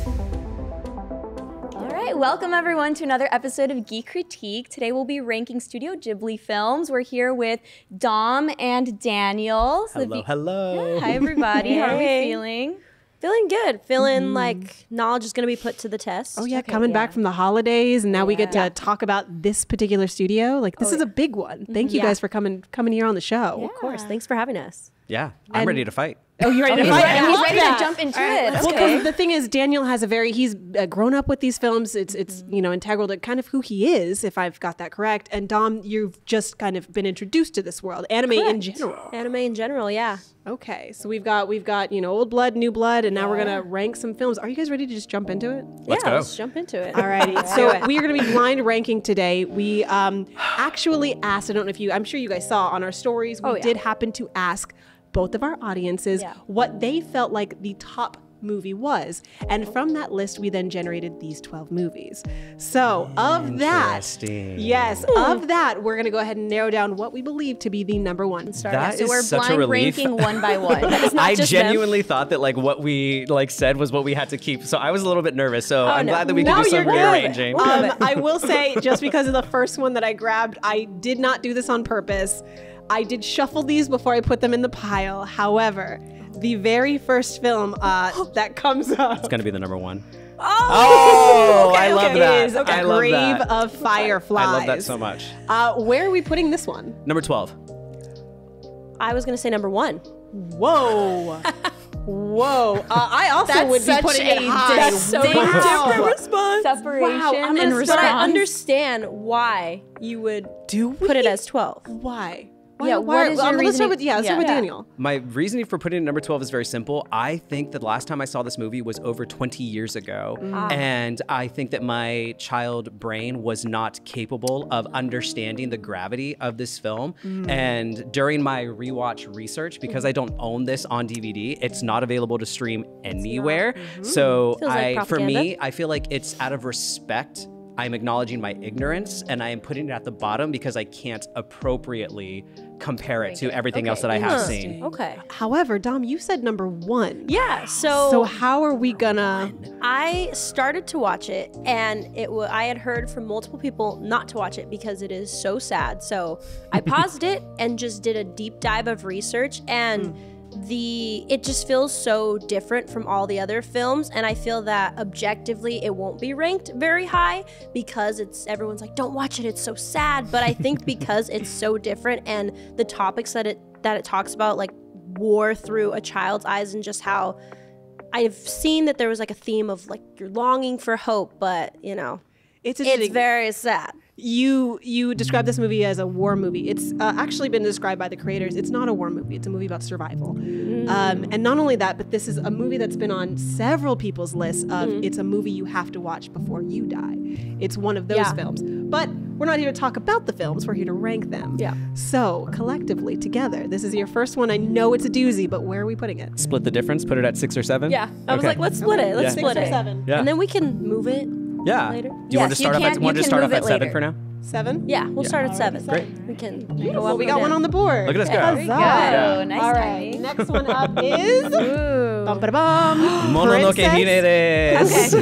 All right, welcome everyone to another episode of GIQUE Critique. Today we'll be ranking Studio Ghibli films. We're here with Dom and Daniel. So Hello. Yeah, hi everybody, how are we feeling? Feeling good. Feeling like knowledge is going to be put to the test. Oh yeah, coming back from the holidays, and now we get to talk about this particular studio. Like this is a big one. Thank you guys for coming here on the show. Yeah, of course. Thanks for having us. Yeah, I'm ready to fight. Oh, you're ready to fight? Yeah, he's ready to jump into it. Well, because the thing is, Daniel has he's grown up with these films. It's you know, integral to kind of who he is, if I've got that correct. And Dom, you've just kind of been introduced to this world, anime in general. Anime in general, yeah. Okay, so we've got you know, old blood, new blood, and now we're gonna rank some films. Are you guys ready to just jump into it? Let's go. Let's jump into it. Alrighty, so we are gonna be blind ranking today. We actually asked, I don't know if I'm sure you guys saw on our stories, we did happen to ask both of our audiences what they felt like the top movie was. And from that list, we then generated these 12 movies. So of that, of that, we're going to go ahead and narrow down what we believe to be the number one. That so is we're such blind a relief. ranking one by one. I genuinely thought that like what we said was what we had to keep. So I was a little bit nervous. So I'm glad that we can do some rearranging. I will say, just because of the first one that I grabbed, I did not do this on purpose. I did shuffle these before I put them in the pile. However, the very first film that comes up. It's going to be the number one. I love that. Is A Grave of Fireflies. I love that so much. Where are we putting this one? Number 12. I was going to say number 1. Whoa. Whoa. I also would be putting it high. That's so different response. Separation and response. But I understand why you would put it as 12. Why? Yeah, what is your reasoning? Let's start with Daniel. My reasoning for putting it at number 12 is very simple. I think that the last time I saw this movie was over 20 years ago. And I think that my child brain was not capable of understanding the gravity of this film. And during my rewatch research, because I don't own this on DVD, it's not available to stream anywhere. So for me, I feel like it's out of respect. I'm acknowledging my ignorance and I am putting it at the bottom because I can't appropriately compare it to everything else that I have seen. Okay. However, Dom, you said number 1. Yeah, so how are we gonna? I started to watch it and I had heard from multiple people not to watch it because it is so sad. So I paused it and just did a deep dive of research, and it just feels so different from all the other films, and I feel that objectively it won't be ranked very high because everyone's like, don't watch it, it's so sad. But I think because it's so different and the topics that it talks about, like war through a child's eyes, and just how I've seen that there was like a theme of like you're longing for hope, but you know, it's very sad. You described this movie as a war movie. It's actually been described by the creators. It's not a war movie. It's a movie about survival. And not only that, but this is a movie that's been on several people's lists of it's a movie you have to watch before you die. It's one of those films. But we're not here to talk about the films. We're here to rank them. Yeah. So collectively together, this is your first one. I know it's a doozy, but where are we putting it? Split the difference, put it at 6 or 7? Yeah. I was like, let's split it. Let's split 6 or it. 7. Yeah. And then we can move it later. Do you want to start off at 7 for now? 7? Yeah, we'll start at 7. Great. We can go up. We got one on the board. Look at us go. There we go. Nice All right, timing. next one up is Mononoke Hime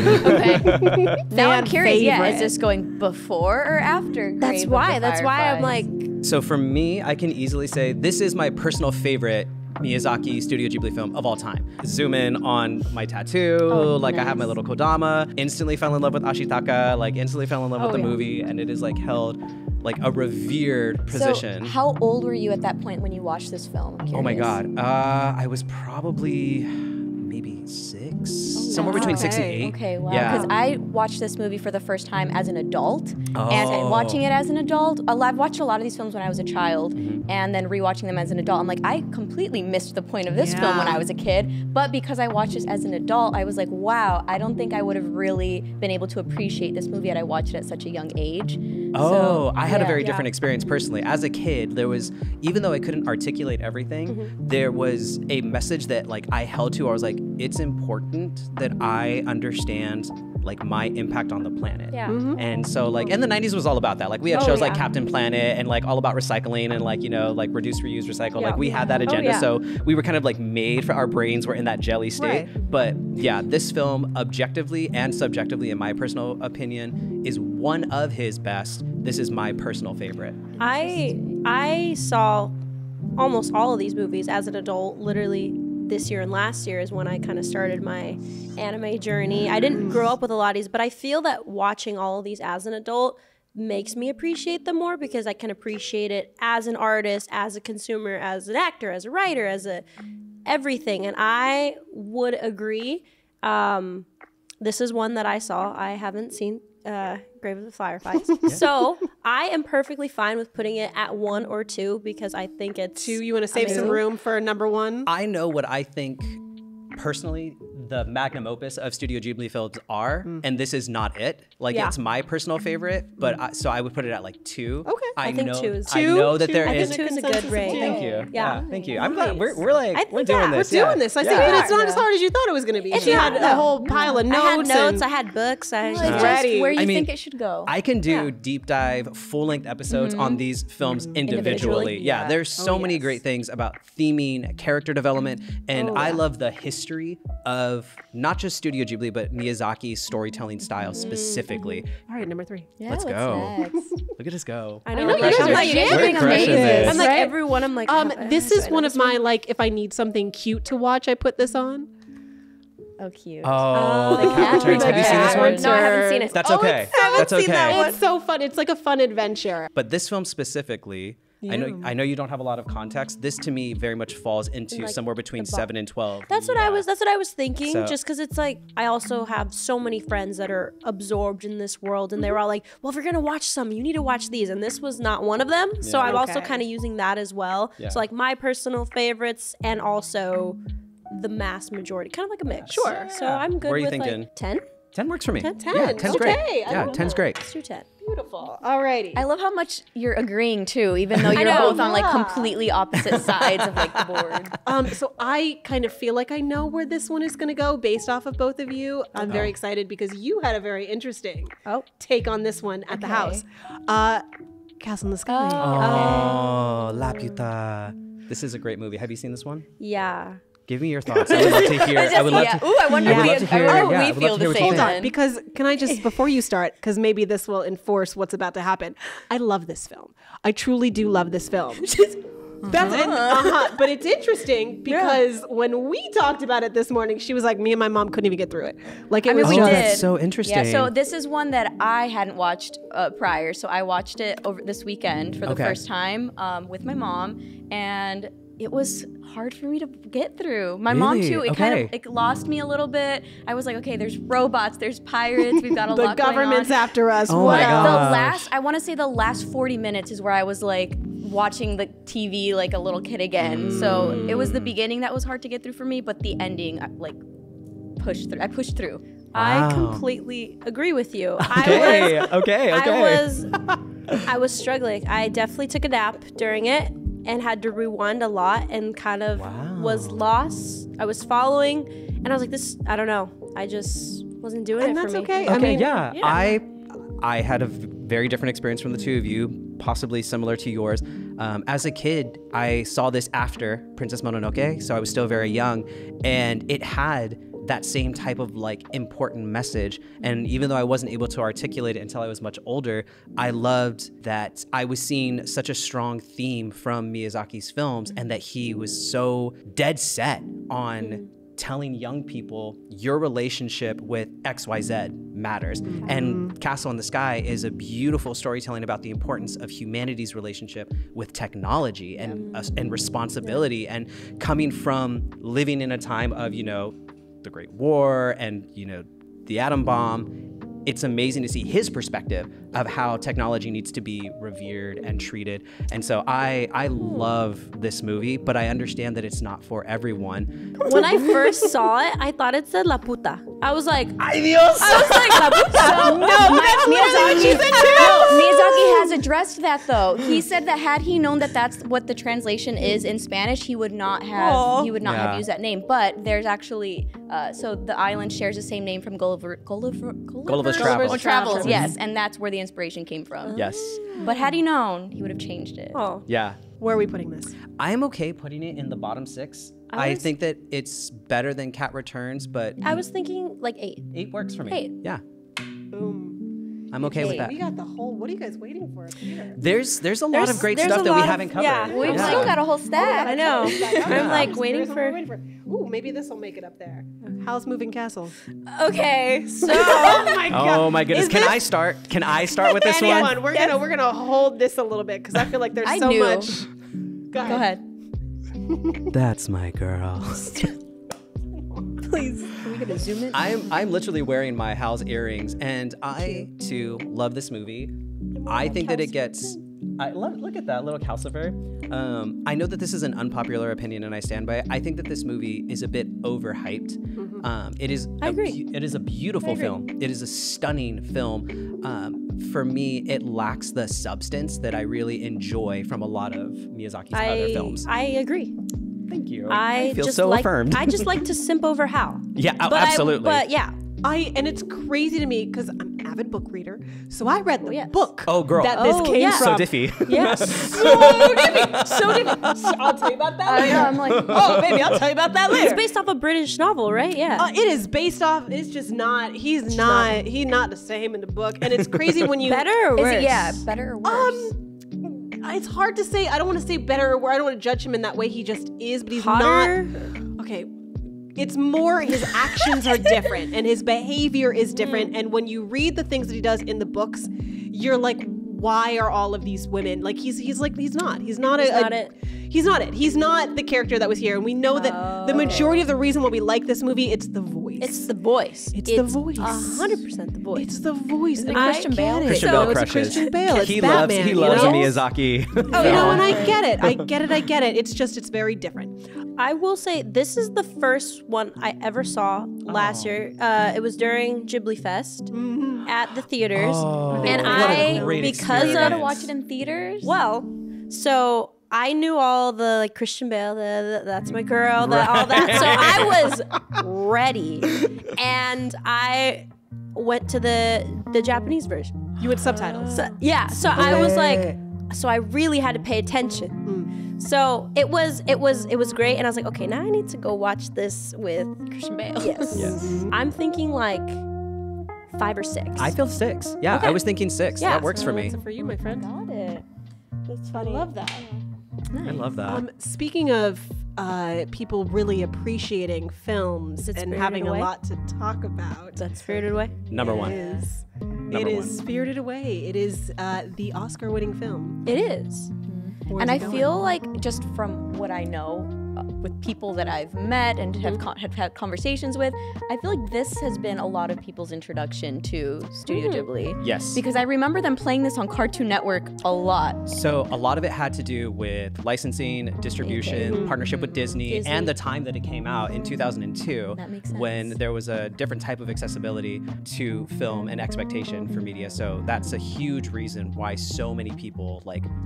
Okay. Now I'm curious. Yeah, favorite. is this going before or after? That's why I'm like. So for me, I can easily say this is my personal favorite Miyazaki Studio Ghibli film of all time. Zoom in on my tattoo, I have my little kodama, instantly fell in love with Ashitaka, instantly fell in love with the movie, and it is held like a revered position. So how old were you at that point when you watched this film? Oh my God. I was probably maybe 6, somewhere between 6 and 8. Okay, wow. Yeah. Because I watched this movie for the first time as an adult, and watching it as an adult, I've watched a lot of these films when I was a child, and then rewatching them as an adult, I'm like, I completely missed the point of this film when I was a kid, but because I watched this as an adult, I was like, wow, I don't think I would have really been able to appreciate this movie had I watched it at such a young age. I had a very different experience personally. As a kid, there was, even though I couldn't articulate everything, there was a message that I held to. I was like, it's important that I understand my impact on the planet. Yeah. And so and the 90s was all about that. We had shows like Captain Planet and all about recycling and reduce, reuse, recycle. We had that agenda. So we were kind of made for, our brains were in that jelly state. But yeah, this film, objectively and subjectively, in my personal opinion, is one of his best. This is my personal favorite. I saw almost all of these movies as an adult. Literally this year and last year is when I kind of started my anime journey. I didn't grow up with a lot of these, but I feel that watching all of these as an adult makes me appreciate them more, because I can appreciate it as an artist, as a consumer, as an actor, as a writer, as a everything. And I would agree. This is one that I saw. I haven't seen Grave of the Fireflies. So I am perfectly fine with putting it at 1 or 2, because I think it's 2. You want to save some room for number 1? I know what I think personally the magnum opus of Studio Ghibli films are, and this is not it. Like, it's my personal favorite, but so I would put it at like 2. Okay. I think 2 is I know that there I is. think 2 is a good rate. Thank you. Yeah. Thank you. I'm glad we're like we're doing this. We're doing this. I think it's not as hard as you thought it was going to be. She had a whole pile of notes. I had notes. I had books. I was ready. Where you think it should go. I can do deep dive, full length episodes on these films individually. Yeah, there's so many great things about theming, character development, and I love the history of not just Studio Ghibli, but Miyazaki's storytelling style specifically. All right, number 3. Yeah, Let's what's go. next? Look at us go. I know. you guys are jamming crushing this. I'm like everyone. I'm like This is one of my, like, if I need something cute to watch, I put this on. Oh, cute. Oh, the cat returns. Have you seen this one? No, I haven't seen it. That's okay. That's okay. It's so fun. It's like a fun adventure. But this film specifically, I know you don't have a lot of context. This to me very much falls into like somewhere between 7 and 12. That's what I was thinking. So- Just because it's like I also have so many friends that are absorbed in this world, and they were all like, "Well, if you're gonna watch some, you need to watch these." And this was not one of them. So I'm also kind of using that as well. Yeah. So like my personal favorites, and also the mass majority, kind of like a mix. Sure. So I'm good Where are you with thinking? like 10. 10 works for me. 10? Yeah, 10's great. Okay, I Yeah, love 10's great. Let's do 10. Beautiful. Alrighty. I love how much you're agreeing too, even though you're know, both on like completely opposite sides of like the board. So I kind of feel like I know where this one is going to go based off of both of you. I'm very excited because you had a very interesting take on this one at the house. Castle in the Sky. Oh, La Puta. This is a great movie. Have you seen this one? Yeah. Give me your thoughts. I would love to hear. I would love to. Ooh, I wonder if I would love to hear- yeah, I we would feel love to hear the what you same. think. Then. Because can I just, before you start, because maybe this will enforce what's about to happen. I love this film. I truly do love this film. But it's interesting because when we talked about it this morning, she was like, me and my mom couldn't even get through it. Like it was we just, did. That's so interesting. Yeah, so this is one that I hadn't watched prior. So I watched it over this weekend for the first time with my mom, and it was hard for me to get through. My mom too. It kind of it lost me a little bit. I was like, okay, there's robots, there's pirates, we've got a lot going on. The government's after us. Oh What my else? gosh. I want to say the last 40 minutes is where I was like watching the TV like a little kid again. So it was the beginning that was hard to get through for me, but the ending, I pushed through. I pushed through. I completely agree with you. Okay. I was struggling. I definitely took a nap during it and had to rewind a lot and kind of was lost. I was following and I was like, this, I don't know. I just wasn't doing it for me. Okay. I mean, I had a very different experience from the two of you, possibly similar to yours. As a kid, I saw this after Princess Mononoke, so I was still very young, and it had that same type of like important message. And even though I wasn't able to articulate it until I was much older, I loved that I was seeing such a strong theme from Miyazaki's films, and that he was so dead set on telling young people your relationship with XYZ matters. And Castle in the Sky is a beautiful storytelling about the importance of humanity's relationship with technology and responsibility, and coming from living in a time of, the Great War and, the atom bomb. It's amazing to see his perspective of how technology needs to be revered and treated. And so I love this movie, but I understand that it's not for everyone. When I first saw it, I thought it said La Puta. I was like, Ay Dios! I was like, La Puta. Miyazaki has addressed that though. He said that had he known that that's what the translation is in Spanish, he would not have used that name. But there's actually so the island shares the same name from Gulliver's Travels. Yes, and that's where the inspiration came from. Yes. But had he known, he would have changed it. Yeah. Where are we putting this? I'm okay putting it in the bottom 6. I think that it's better than Cat Returns, but I was thinking like 8. 8 works for me. 8. Yeah. Boom. I'm okay with that. We got the whole. What are you guys waiting for up here? There's a lot of great stuff that we haven't covered. Yeah, We've still got a whole stack. I know. I'm like waiting for. Ooh, maybe this will make it up there. How's Moving Castle? Okay, so. Oh my goodness! Can I start? Can I start with this one? We're gonna hold this a little bit because I feel like there's so much. Go ahead. That's my girl. Please, can we get a zoom in? I'm literally wearing my Hal's earrings, and I too love this movie. I think that it gets. Look at that little calcifer. I know that this is an unpopular opinion, and I stand by it. I think that this movie is a bit overhyped. It is. I agree. It is a beautiful film. It is a stunning film. For me, it lacks the substance that I really enjoy from a lot of Miyazaki's other films. I agree. Thank you. I feel just so like, affirmed. I just like to simp over Hal. Yeah, absolutely. But yeah. And it's crazy to me because I'm an avid book reader, so I read the book. Oh, girl. That this came So from. diffy. Yes. So diffy. I'll tell you about that later. I'm like, Oh, baby, I'll tell you about that later. It's based off a British novel, right? Yeah. It is based off. It's just not. He's not the same in the book, and it's crazy when you. Better or worse? Better or worse? It's hard to say. I don't want to say better or worse. I don't want to judge him in that way. He just is, but he's Hotter? not. Okay. It's more his actions are different and his behavior is different. And when you read the things that he does in the books, you're like, why are all of these women like he's not He's not the character that was here. And we know that the majority of the reason why we like this movie, it's the voice. It's the voice. It's the voice. 100% the voice. It's the voice. Is it Christian Bale? Christian Bale It's crushes. Christian Bale. It's He Batman. loves you a know? Miyazaki. Oh, you know, and I get it. It's just, it's very different. I will say this is the first one I ever saw last year. It was during Ghibli Fest at the theaters, and what a great because You of gotta watch it in theaters? so I knew all the like Christian Bale, that's my girl, all that. So I was ready, and I went to the Japanese version. You had subtitles. So I was like, so I really had to pay attention. So it was great, and I was like, okay, now I need to go watch this with Christian Bale. Yes. I'm thinking like 5 or 6. I feel 6. Yeah, Okay. I was thinking 6. Yeah. That works for me. That's for you, my friend. Got it. That's funny. I love that. I love that. Speaking of people really appreciating films and Spirited having Away? a lot to talk about, That's Spirited Away. Number one. It is Spirited Away. It is the Oscar-winning film. It is. Where's And it I going? feel like just from what I know with people that I've met and have had conversations with, I feel like this has been a lot of people's introduction to Studio Ghibli. Yes. Because I remember them playing this on Cartoon Network a lot. So a lot of it had to do with licensing, distribution, partnership with Disney, and the time that it came out in 2002, That makes sense. when there was a different type of accessibility to film and expectation for media. So that's a huge reason why so many people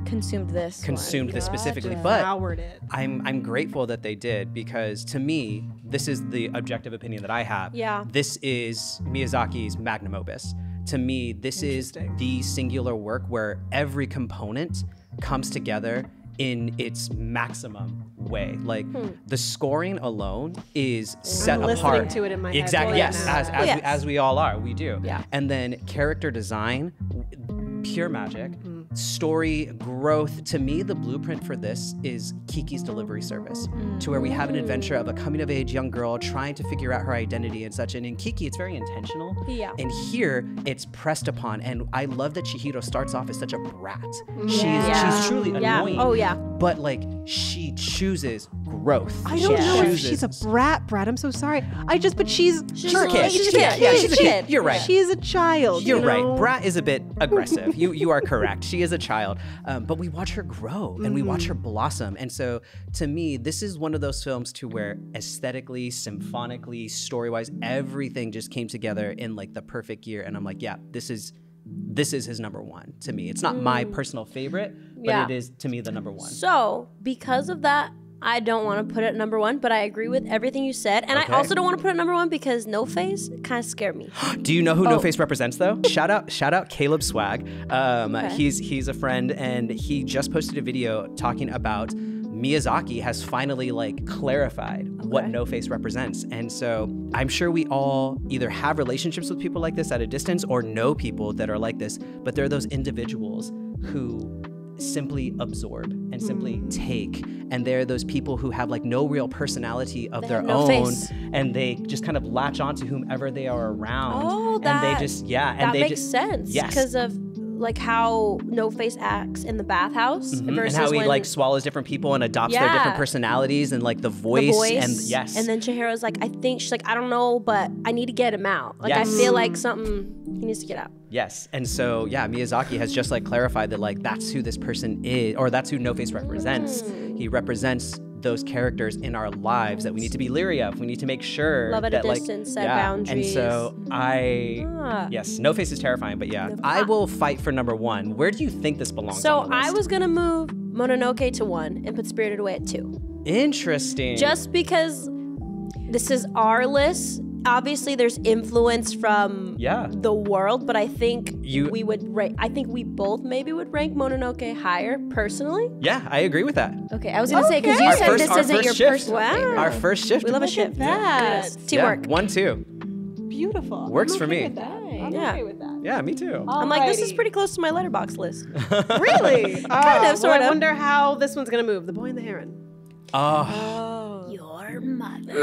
Consumed this. consumed this specifically. Gotcha. But Devoured it. I'm grateful that they did, because to me, this is the objective opinion that I have. Yeah. This is Miyazaki's magnum opus. To me, this is the singular work where every component comes together in its maximum way. Like the scoring alone is set I'm apart. listening to it in my head Exactly. right Yes, now. as we all are, we do. Yeah. And then character design, pure magic. Story growth. To me, the blueprint for this is Kiki's Delivery Service, to where we have an adventure of a coming-of-age young girl trying to figure out her identity and such. And in Kiki, it's very intentional. Yeah. And here, it's pressed upon. And I love that Chihiro starts off as such a brat. Yeah. She's truly Yeah. annoying. Oh, yeah. But she chooses growth. I don't know if she's a brat. I'm so sorry. But she's a kid. She's a kid. Yeah, she's a kid. You're right. She's a child. You're you know? right. Brat is a bit aggressive. You are correct. She is a child. But we watch her grow and we watch her blossom. And so to me, this is one of those films to where aesthetically, symphonically, story-wise, everything just came together in the perfect year. And I'm like, yeah, this is his number one to me. It's not my personal favorite, but it is to me the number one. So because of that, I don't want to put it number 1, but I agree with everything you said. And Okay. I also don't want to put it number 1 because No Face kind of scared me. Do you know who No Face represents though? Shout out Caleb Swag. He's a friend, and he just posted a video talking about Miyazaki has finally like clarified what no face represents. And so I'm sure we all either have relationships with people like this at a distance or know people that are like this, but there are those individuals who simply absorb and simply take, and they're those people who have like no real personality of their own face. And they just kind of latch on to whomever they are around. And they just that makes sense because of like how No Face acts in the bathhouse versus and how he like swallows different people and adopts their different personalities and like the voice. And and then Chihira's like, I think she's like, I don't know, but I need to get him out. Like I feel like something he needs to get out. Yes. And so Miyazaki has just like clarified that like that's who this person is, or that's who No Face represents. He represents those characters in our lives that we need to be leery of. We need to make sure love at that a distance, set boundaries. And so yes, No Face is terrifying, but I will fight for number 1. Where do you think this belongs? So on the list? I was gonna move Mononoke to 1 and put Spirited Away at 2. Interesting. Just because this is our list. Obviously, there's influence from the world, but I think we would rank. I think we both maybe would rank Mononoke higher personally. Yeah, I agree with that. Okay, I was gonna say because you said this isn't your personal favorite. Our first shift. We love a shift. Teamwork. 1-2. Beautiful. Works for me. I'm okay with that. Yeah, me too. I'm like, this is pretty close to my letterbox list. Really? Kind of, sort of. I wonder how this one's gonna move. The Boy and the Heron. Your mother.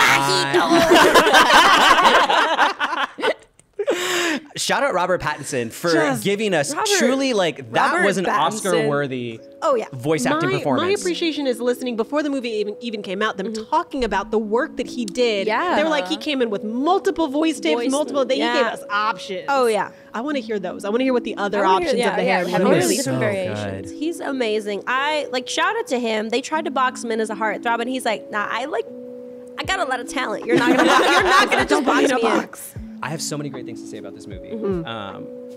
Shout out Robert Pattinson for giving us truly like that was an Oscar-worthy voice acting performance. My appreciation is listening before the movie even came out, them talking about the work that he did. Yeah. They were like, he came in with multiple voice tapes, he gave us options. Oh yeah. I want to hear those. I want to hear what the other options of the hair really different variations. He's amazing. I like shout out to him. They tried to box him in as a heartthrob, and he's like, nah, I got a lot of talent. You're not gonna just box me in. I have so many great things to say about this movie.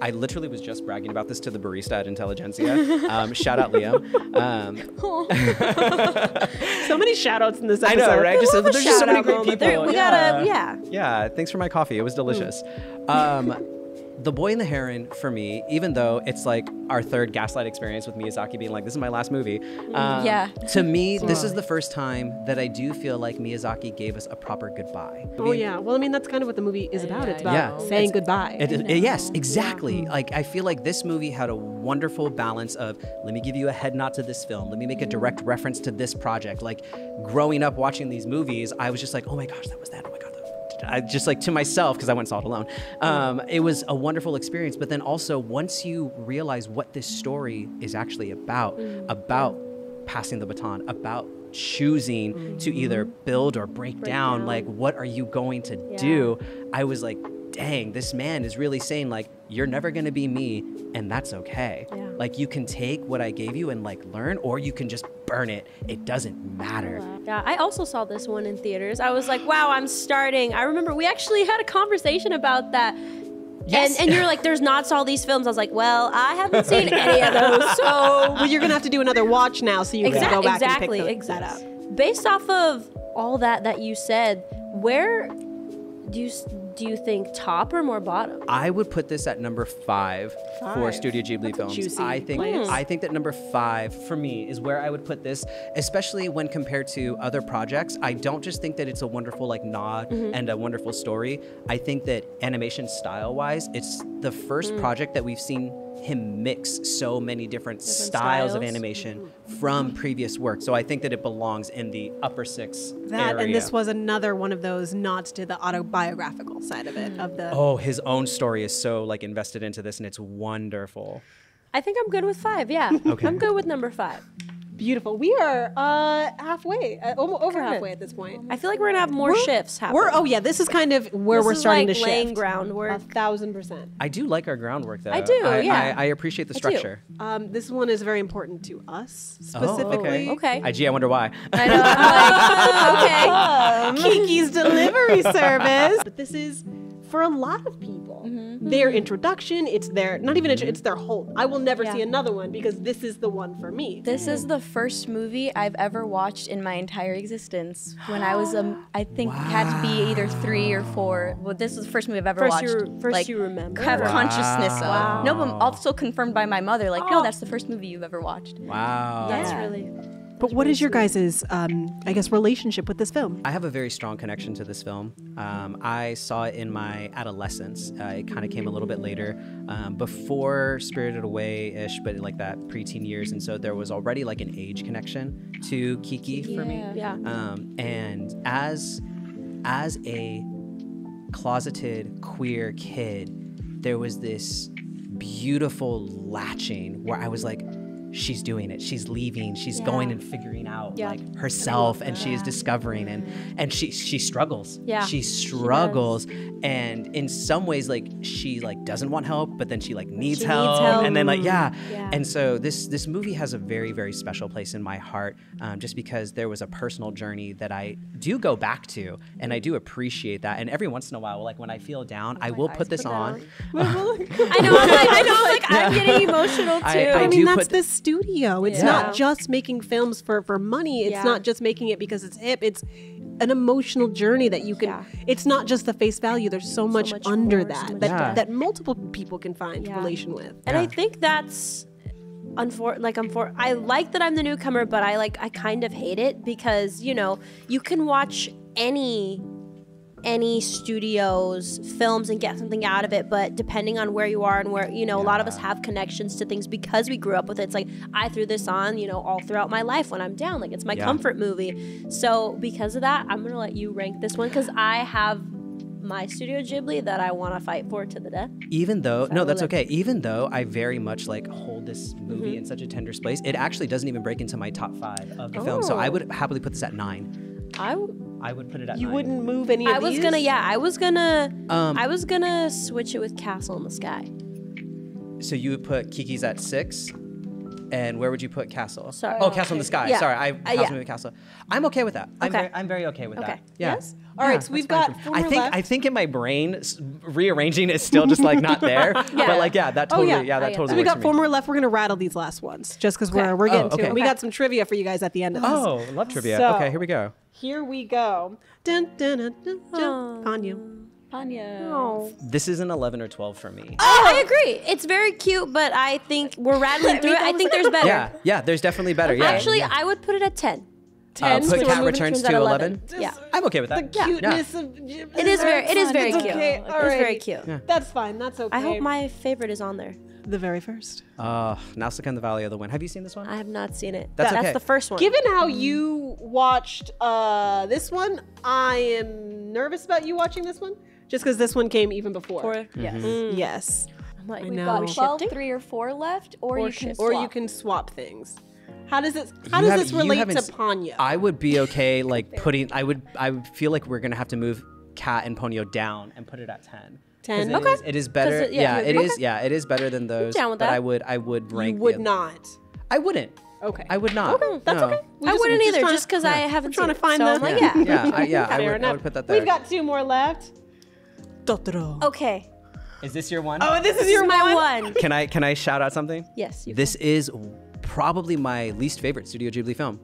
I literally was just bragging about this to the barista at Intelligentsia. Shout out Liam. So many shout outs in this episode. I know, right? There's just so many great people. We gotta, Yeah, thanks for my coffee. It was delicious. The Boy and the Heron, for me, even though it's like our third Gaslight experience with Miyazaki being like, this is my last movie. To me, this is the first time that I do feel like Miyazaki gave us a proper goodbye. Oh, yeah. Well, I mean, that's kind of what the movie is about. It's about saying goodbye. Yes, exactly. Like, I feel like this movie had a wonderful balance of, let me give you a head nod to this film. Let me make a direct reference to this project. Like, growing up watching these movies, I was just like, oh my gosh, that was that. Oh my God. I just like to myself, because I went and saw it alone. It was a wonderful experience. But then also, once you realize what this story is actually about passing the baton, about choosing to either build or break down, like, what are you going to do? I was like, dang, this man is really saying, like, you're never going to be me, and that's okay. Like, you can take what I gave you and, like, learn, or you can just burn it. It doesn't matter. Yeah, I also saw this one in theaters. I was like, wow, I'm starting. I remember we actually had a conversation about that. Yes. And you're like, there's not all these films. I was like, well, I haven't seen any of those, so. Well, you're going to have to do another watch now, so you can go back and pick that up. Based off of all that you said, where do you think top or more bottom? I would put this at number 5 for Studio Ghibli films. I think that number 5 for me is where I would put this, especially when compared to other projects. I don't just think that it's a wonderful like nod and a wonderful story. I think that animation style-wise, it's the first project that we've seen him mix so many different styles of animation from previous work. So I think that it belongs in the upper 6 area. And this was another one of those nods to the autobiographical side of it. His own story is so like invested into this, and it's wonderful. I think I'm good with 5, yeah. Okay. I'm good with number 5. Beautiful. We are halfway, over halfway at this point. I feel like we're gonna have more shifts happen. This is kind of where we're starting to shift. Laying groundwork. 1,000%. I do like our groundwork, though. I do, I appreciate the structure. This one is very important to us specifically. Okay. IG, I wonder why. I know. I'm like, okay. Kiki's delivery service. But this is for a lot of people. Their introduction, it's their whole. I will never see another one because this is the one for me. This is the first movie I've ever watched in my entire existence. When I was, I think, had to be either 3 or 4. Well, this is the first movie I've ever watched. You remember. Have consciousness of. No, but also confirmed by my mother. Like, no, that's the first movie you've ever watched. Wow. That's really. But what is your guys' I guess relationship with this film? I have a very strong connection to this film. I saw it in my adolescence. It kind of came a little bit later, before Spirited Away-ish, but like that preteen years. And so there was already like an age connection to Kiki for me. Yeah. And as a closeted queer kid, there was this beautiful latching where I was like, she's doing it. She's leaving. She's going and figuring out like herself, and she is discovering, and she struggles. Yeah. She struggles, and in some ways, like she like doesn't want help, but then she like needs help, and then like and so this movie has a very, very special place in my heart, just because there was a personal journey that I do go back to, and I do appreciate that. And every once in a while, like when I feel down, I will put this on. I know, like I'm getting emotional too. I mean, that's the studio. It's not just making films for money. It's not just making it because it's hip. It's an emotional journey that you can. It's not just the face value. There's so much under that multiple people can find relation with. And I think that's I like that I'm the newcomer, but I kind of hate it because, you know, you can watch any studio's films and get something out of it, but depending on where you are and where, you know, a lot of us have connections to things because we grew up with it. It's like I threw this on, you know, all throughout my life when I'm down, like it's my comfort movie. So because of that, I'm gonna let you rank this one because I have my Studio Ghibli that I want to fight for to the death. Even though, no, that's okay. Even though I very much like hold this movie in such a tender place, it actually doesn't even break into my top 5 of the film. So I would happily put this at 9. I would put it at 9. You wouldn't move any of these? I was gonna switch it with Castle in the Sky. So you would put Kiki's at 6, and where would you put Castle? Sorry. Oh, Castle in the Sky. Yeah. Sorry, House Moving Castle. I'm okay with that. I'm very okay with that. Yeah. Yes? All right, so we've got 4 more left. I think in my brain, rearranging is still just like not there. But like, that totally, that totally. So we got 4 more left. We're gonna rattle these last ones just because we're getting to it. We got some trivia for you guys at the end of this. Oh, love trivia. So, okay, here we go. Here we go. Dun, dun, dun, dun, dun. Panya. Oh. This is an 11 or 12 for me. I agree. It's very cute, but I think we're rattling through it. I think there's better. Yeah, there's definitely better. Yeah. Actually, I would put it at 10. 10. Put Cat Returns to 11. Yeah. I'm okay with that. The cuteness of It is very cute. Okay. It's very cute. Yeah. That's fine. That's okay. I hope my favorite is on there. The very first. Nausicaa in the Valley of the Wind. Have you seen this one? I have not seen it. That's okay. That's the first one. Given how you watched this one, I am nervous about you watching this one, just because this one came even before. Yes. Yes. I'm like, I We've know. got 12, Shifting? 3 or 4 left, or you can swap. Or you can swap things. How does this relate to Ponyo? I would be okay like putting. I would feel like we're gonna have to move Cat and Ponyo down and put it at 10. 10. Okay. It is better. It is better than those. down with but that. I would rank. You would not. I wouldn't. Okay. I would not. Okay, that's okay. I wouldn't either, just because I haven't trying seen to find it. So the. I'm like, Fair enough. I would put that there. We've got 2 more left. Totoro. Okay. Is this your one? Oh, this is your my one. Can I shout out something? Yes. This is probably my least favorite Studio Ghibli film.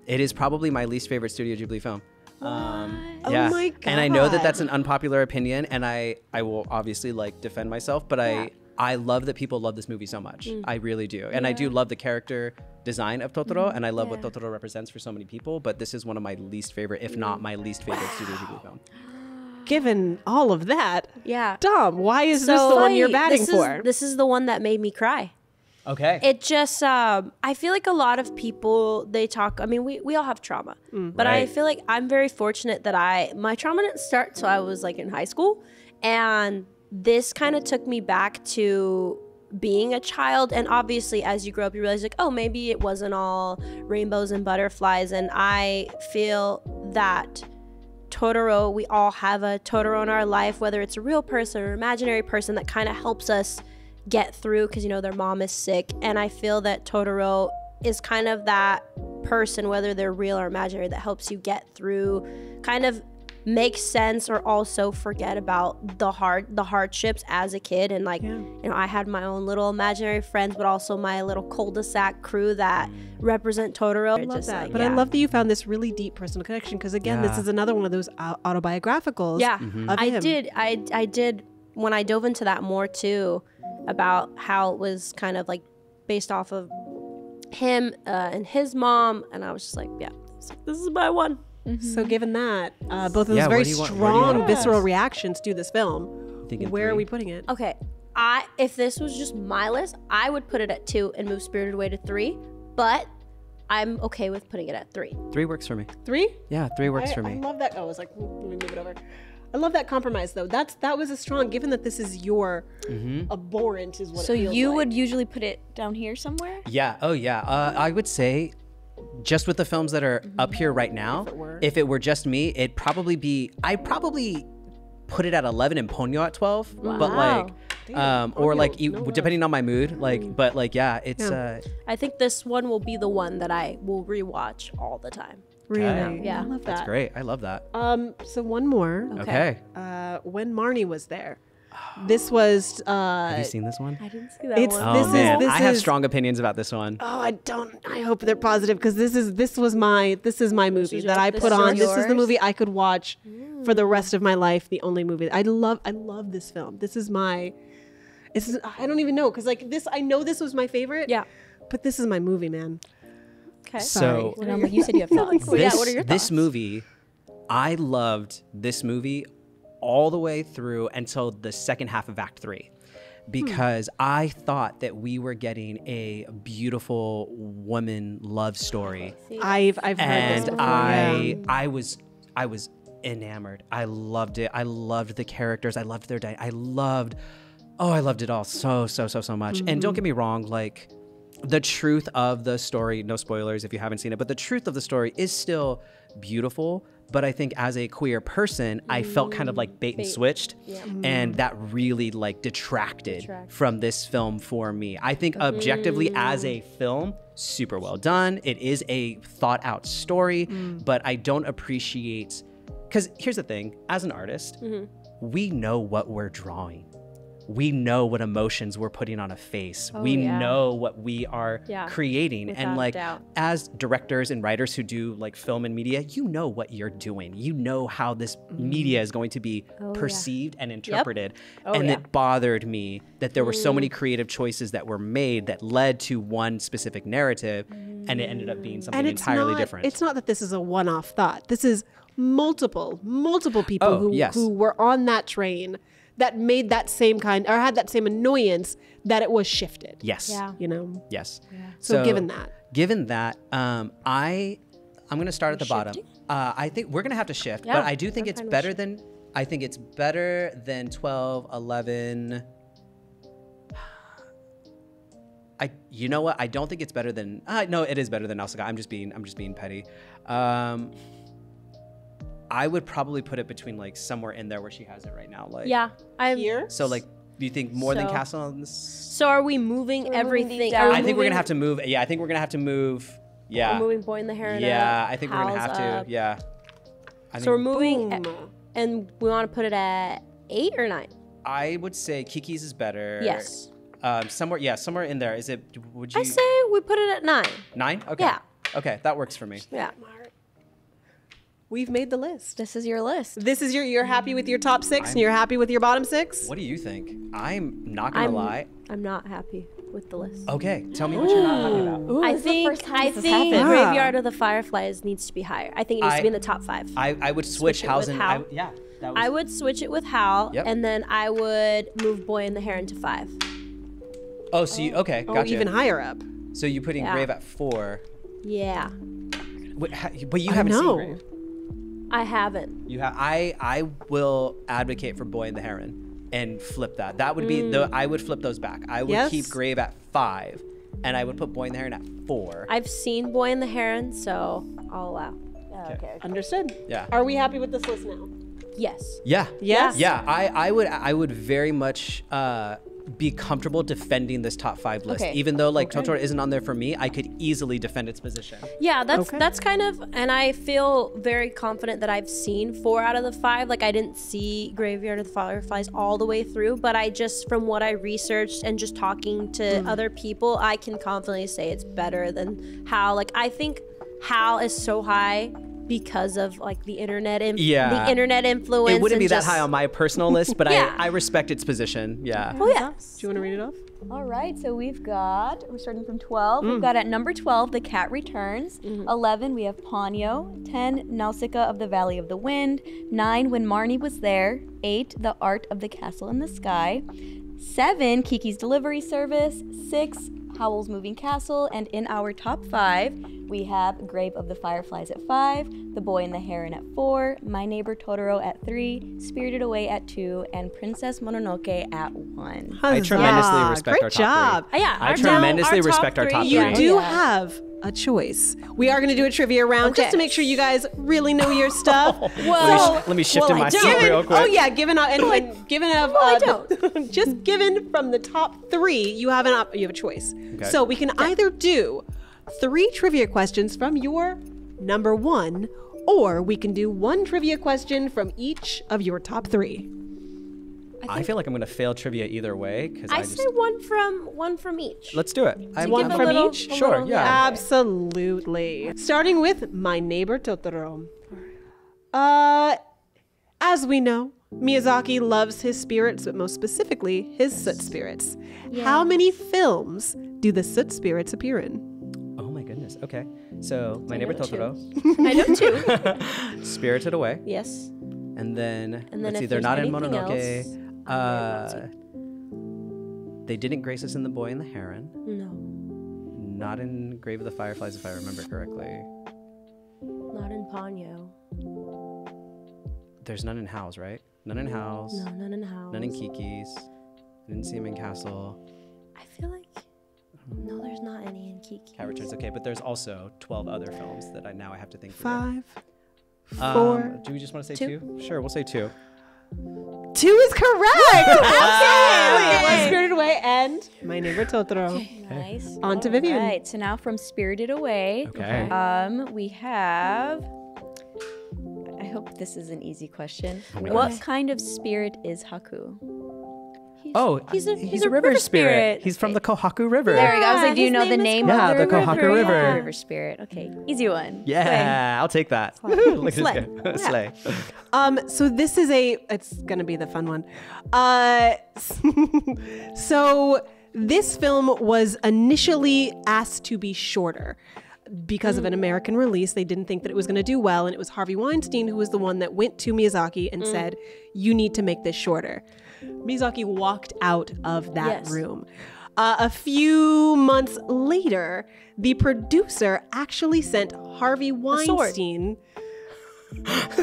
It is probably my least favorite Studio Ghibli film. Oh my God. And I know that that's an unpopular opinion, and I will obviously like defend myself, but I love that people love this movie so much. I really do. And I do love the character design of Totoro, and I love what Totoro represents for so many people, but this is one of my least favorite, if not my least favorite Studio Ghibli film. Given all of that, Yeah. Dom, why is this the one you're batting for? This is the one that made me cry. Okay. It just, I feel like a lot of people, they talk, I mean, we all have trauma, but I feel like I'm very fortunate that my trauma didn't start till I was like in high school. And this kind of took me back to being a child. And obviously as you grow up, you realize like, oh, maybe it wasn't all rainbows and butterflies. And I feel that Totoro, we all have a Totoro in our life, whether it's a real person or imaginary person that kind of helps us get through because, you know, their mom is sick. And I feel that Totoro is kind of that person, whether they're real or imaginary, that helps you get through, kind of make sense or also forget about the hardships as a kid. And like, you know, I had my own little imaginary friends, but also my little cul-de-sac crew that represent Totoro. I love that. But I love that you found this really deep personal connection because again, this is another one of those autobiographicals. Yeah, of him. I did when I dove into that more too, about how it was kind of like based off of him and his mom, and I was just like, yeah, this is my one. So given that, both of those very strong visceral reactions to this film, where are we putting it? Okay, if this was just my list, I would put it at 2 and move Spirited Away to 3, but I'm okay with putting it at 3. 3 works for me. 3? Yeah, 3 works for me. I love that. Oh, I was like, let me move it over. I love that compromise, though. That was a strong, given that this is your abhorrent is what So it feels you like. would usually put it down here somewhere? Yeah. Oh, yeah. I would say, just with the films that are up here right now, if it were just me, it'd probably be, I'd probably put it at 11 and Ponyo at 12. Wow. But like, or like, depending on my mood, like, but like, yeah, it's, I think this one will be the one that I will rewatch all the time. Really? Yeah. I love that. that's great. I love that. So one more. Okay. When Marnie was there. This was Have you seen this one? I didn't see that It's- one. Oh, This is- man. this I have is- strong opinions about this one. I hope they're positive because this is my movie that I put on. This is the yours? movie I could watch for the rest of my life. The only movie I love this film. This is my, I don't even know because like this, I know this was my favorite. Yeah. But this is my movie, man. Okay. So And I'm like, you said you have thoughts. Well, yeah, what are your this thoughts? movie, I loved this movie all the way through until the second half of Act 3. Because I thought that we were getting a beautiful woman love story. I've heard this And before. I was enamored. I loved it. I loved the characters. I loved their I loved it all so much. And don't get me wrong, like the truth of the story, no spoilers if you haven't seen it, but the truth of the story is still beautiful. But I think as a queer person, I felt kind of like bait and switched. And that really like detracted from this film for me. I think objectively as a film, super well done. It is a thought out story, but I don't appreciate, because here's the thing, as an artist, we know what we're drawing. We know what emotions we're putting on a face. We know what we are creating. And like as directors and writers who do like film and media, you know what you're doing. You know how this media is going to be perceived and interpreted. And it bothered me that there were so many creative choices that were made that led to one specific narrative and it ended up being something entirely different. It's not that this is a one-off thought. This is multiple people who were on that train that made that same kind or had that same annoyance that it was shifted. Yes. Yeah. You know? Yes. So given that, I'm going to start at the bottom. I think we're going to have to shift, but I do think it's better than, I think it's better than 12, 11. You know what? I don't think it's better than, no, it is better than Nausicaa. I'm just being petty. I would probably put it between like somewhere in there where she has it right now. Like here. So like, do you think more than Castle on this? So are we moving everything? down. I think we're gonna have to move. Yeah, I think we're gonna have to move. Yeah. We're moving Boy in the Heron. Yeah, I think we're gonna Howl's have up. to. Yeah. So we're moving, Boom. and we want to put it at 8 or 9. I would say Kiki's is better. Yes. Somewhere in there. Is it? Would you? I say we put it at 9. 9? Okay. Yeah. Okay, that works for me. Yeah. We've made the list. This is your list. This is you're happy with your top 6 and you're happy with your bottom 6? What do you think? I'm not gonna lie. I'm not happy with the list. Okay, tell me what you're not happy about. I this is the think first time this has happened. Graveyard of the Fireflies needs to be higher. I think it needs to be in the top 5. I would switch it with House and Hal. yeah. That was, I would switch it with Hal, Yep. and then I would move Boy in the Heron to 5. Oh, so you okay? Oh, Gotcha. even higher up. So you putting Yeah. Grave at 4, Yeah, but you haven't seen know. Grave. I haven't. You have. I will advocate for Boy and the Heron and flip that. That would be I would flip those back. I would keep Grave at 5, and I would put Boy and the Heron at 4. I've seen Boy in the Heron, so I'll allow. Okay. Understood. Yeah. Are we happy with this list now? Yes. Yeah. Yes? Yeah. I would very much be comfortable defending this top 5 list, Okay. even though like Totoro isn't on there for me. I could easily defend its position. Yeah, that's kind of, and I feel very confident that I've seen 4 out of the 5. Like I didn't see Graveyard of the Fireflies all the way through, but I just, from what I researched and just talking to other people, I can confidently say it's better than Hal. Like I think Hal is so high because of like the internet Yeah. the internet influence. It wouldn't and be that just- high on my personal list, but Yeah. I respect its position. Yeah. Oh yeah. Do you want to read it off? All right, so we're starting from 12. We've got at number 12, The Cat Returns. 11, we have Ponyo. 10, Nausicaa of the Valley of the Wind. 9, When Marnie Was There. 8, The Art of the Castle in the Sky. 7, Kiki's Delivery Service. 6, Howl's Moving Castle. And in our top 5, we have Grave of the Fireflies at 5, The Boy and the Heron at 4, My Neighbor Totoro at 3, Spirited Away at 2, and Princess Mononoke at 1. I tremendously respect Great our top job. three. Yeah, I our tremendously top respect our three, top yeah. three. You do Yeah. have a choice. We are going to do a trivia round just to make sure you guys really know your stuff. Let me shift in my seat real quick. Oh yeah, given don't. just given from the top 3, you have you have a choice. Okay. So we can either do 3 trivia questions from your number 1, or we can do 1 trivia question from each of your top 3. I feel like I'm going to fail trivia either way because I say one from each. Let's do it. One give a from little- each? a Sure, little- yeah. Absolutely. Starting with My Neighbor Totoro. As we know, Miyazaki loves his spirits, but most specifically, his soot spirits. How many films do the soot spirits appear in? Oh my goodness. Okay. So, My Neighbor know two. Totoro, I know 2. Spirited Away, Yes. and then And then let's if see, they're there's not in anything Mononoke. else, They didn't grace us in The Boy and the Heron. No. Not in Grave of the Fireflies, if I remember correctly. Not in Ponyo. There's none in Howl's, right? None in Howl's. No, none in House. None in Kiki's. Didn't see him in Castle. I feel like no, there's not any in Kiki. Cat Returns, okay, but there's also 12 other films that I have to think through. 5, 4. Do we just want to say 2? Sure, we'll say 2. 2 is correct. Okay. Well, Spirited Away and My Neighbor Totoro. Nice. On to Vivian. All right, so now from Spirited Away, Okay. we have. I hope this is an easy question. Oh my What goodness. kind of spirit is Haku? He's a river river spirit. spirit. He's from the Kohaku River. There we go. I was like, do you his know the name is name Yeah, of the Kohaku River. River spirit? Okay, easy one. Yeah, I'll take that. Look at this guy. Slay. So this is it's gonna be the fun one. So this film was initially asked to be shorter because of an American release. They didn't think that it was gonna do well, and it was Harvey Weinstein who was the one that went to Miyazaki and said, you need to make this shorter. Miyazaki walked out of that Yes. room. A few months later, the producer actually sent Harvey Weinstein.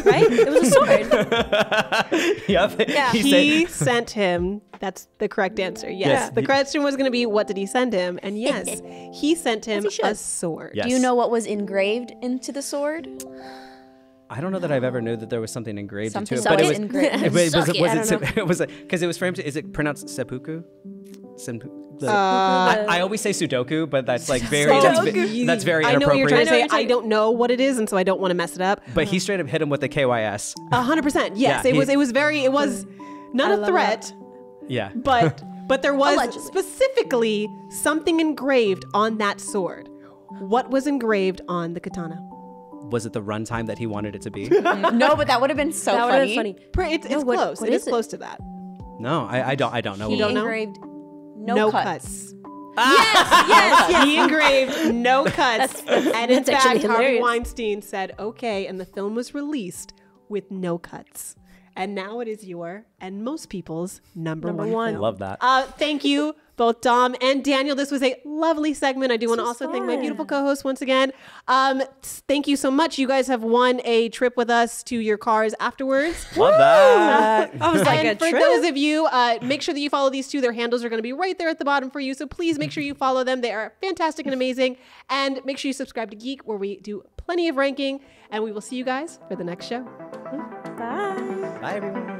Right? It was a sword. Yep. Yeah. He sent him. That's the correct answer. Yes. Yes. The question was going to be, what did he send him? And yes, he sent him he should. a sword. Yes. Do you know what was engraved into the sword? I don't know that I've ever knew that there was something engraved Something into it, but it was. engraved. It was because it was framed. Is it pronounced seppuku? I always say Sudoku, but that's like very that's very I know what you're inappropriate. trying to say. I don't know what it is, and so I don't want to mess it up. But he straight up hit him with the KYS. 100%. Yes, Yeah, it was not a love threat, Yeah. but there was Allegedly. specifically something engraved on that sword. What was engraved on the katana? Was it the runtime that he wanted it to be? No, but that would have been so That would funny. have been funny. It's No, what- close. what It is is it? close to that. No, I don't know. He don't know? engraved no cuts. Yes, he engraved no cuts. And in that's actually fact, Harvey hilarious. Weinstein said, okay, and the film was released with no cuts. And now it is your and most people's number one. film. Love that. Thank you, both Dom and Daniel. This was a lovely segment. I do want to also thank my beautiful co-host once again. Thank you so much. You guys have won a trip with us to your cars afterwards. Love that. I was like, And for those of you, make sure that you follow these two. Their handles are going to be right there at the bottom for you. So please make sure you follow them. They are fantastic and amazing. And make sure you subscribe to Geek, where we do plenty of ranking. And we will see you guys for the next show. Bye. Bye, everyone.